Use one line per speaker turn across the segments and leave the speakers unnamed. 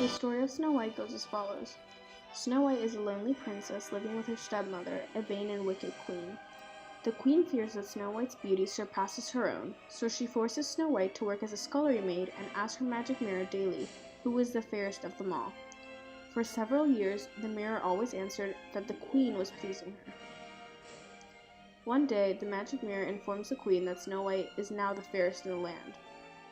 The story of Snow White goes as follows. Snow White is a lonely princess living with her stepmother, a vain and wicked queen. The queen fears that Snow White's beauty surpasses her own, so she forces Snow White to work as a scullery maid and asks her magic mirror daily who was the fairest of them all. For several years, the mirror always answered that the queen was pleasing her. One day, the magic mirror informs the queen that Snow White is now the fairest in the land.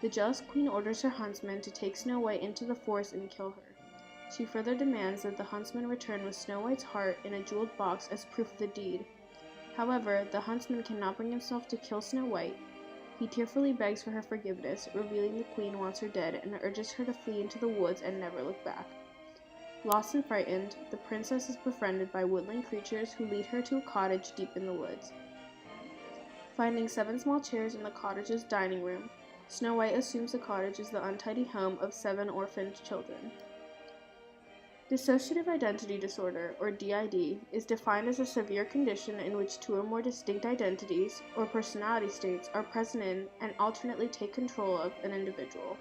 The jealous queen orders her huntsman to take Snow White into the forest and kill her. She further demands that the huntsman return with Snow White's heart in a jeweled box as proof of the deed. However, the huntsman cannot bring himself to kill Snow White. He tearfully begs for her forgiveness, revealing the queen wants her dead and urges her to flee into the woods and never look back. Lost and frightened, the princess is befriended by woodland creatures who lead her to a cottage deep in the woods. Finding 7 small chairs in the cottage's dining room, Snow White assumes the cottage is the untidy home of 7 orphaned children. Dissociative identity disorder, or DID, is defined as a severe condition in which 2 or more distinct identities, or personality states, are present in and alternately take control of an individual.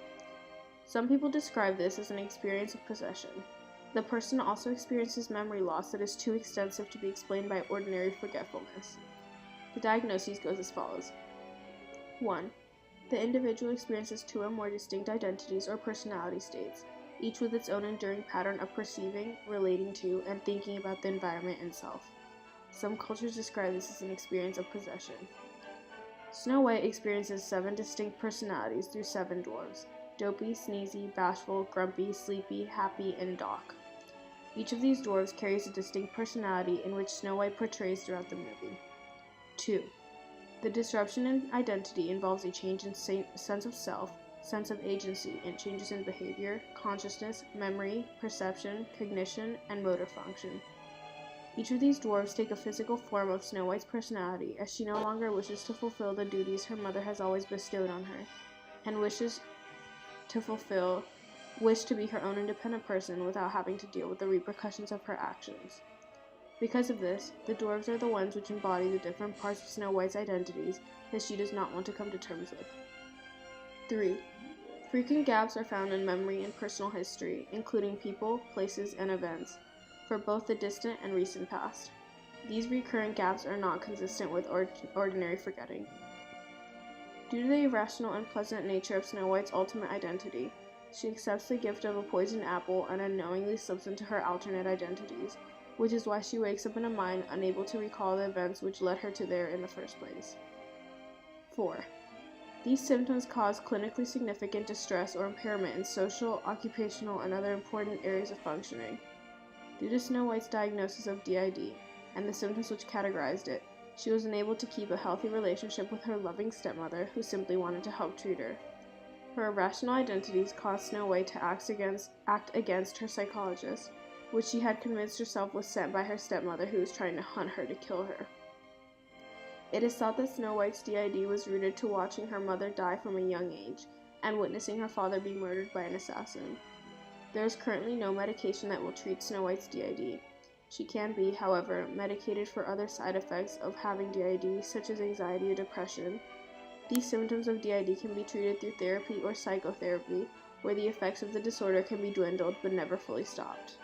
Some people describe this as an experience of possession. The person also experiences memory loss that is too extensive to be explained by ordinary forgetfulness. The diagnosis goes as follows. 1. The individual experiences 2 or more distinct identities or personality states, each with its own enduring pattern of perceiving, relating to, and thinking about the environment and self. Some cultures describe this as an experience of possession. Snow White experiences 7 distinct personalities through 7 dwarves: Dopey, Sneezy, Bashful, Grumpy, Sleepy, Happy, and Doc. Each of these dwarves carries a distinct personality in which Snow White portrays throughout the movie. 2. The disruption in identity involves a change in sense of self, sense of agency, and changes in behavior, consciousness, memory, perception, cognition, and motor function. Each of these dwarves take a physical form of Snow White's personality, as she no longer wishes to fulfill the duties her mother has always bestowed on her, and wishes to be her own independent person without having to deal with the repercussions of her actions. Because of this, the dwarves are the ones which embody the different parts of Snow White's identities that she does not want to come to terms with. 3. Frequent gaps are found in memory and personal history, including people, places, and events, for both the distant and recent past. These recurrent gaps are not consistent with ordinary forgetting. Due to the irrational and pleasant nature of Snow White's ultimate identity, she accepts the gift of a poisoned apple and unknowingly slips into her alternate identities, which is why she wakes up in a mind unable to recall the events which led her to there in the first place. 4. These symptoms cause clinically significant distress or impairment in social, occupational, and other important areas of functioning. Due to Snow White's diagnosis of DID and the symptoms which categorized it, she was unable to keep a healthy relationship with her loving stepmother, who simply wanted to help treat her. Her irrational identities caused Snow White to act against her psychologist, which she had convinced herself was sent by her stepmother, who was trying to hunt her to kill her. It is thought that Snow White's DID was rooted to watching her mother die from a young age and witnessing her father be murdered by an assassin. There is currently no medication that will treat Snow White's DID. She can be, however, medicated for other side effects of having DID, such as anxiety or depression. These symptoms of DID can be treated through therapy or psychotherapy, where the effects of the disorder can be dwindled but never fully stopped.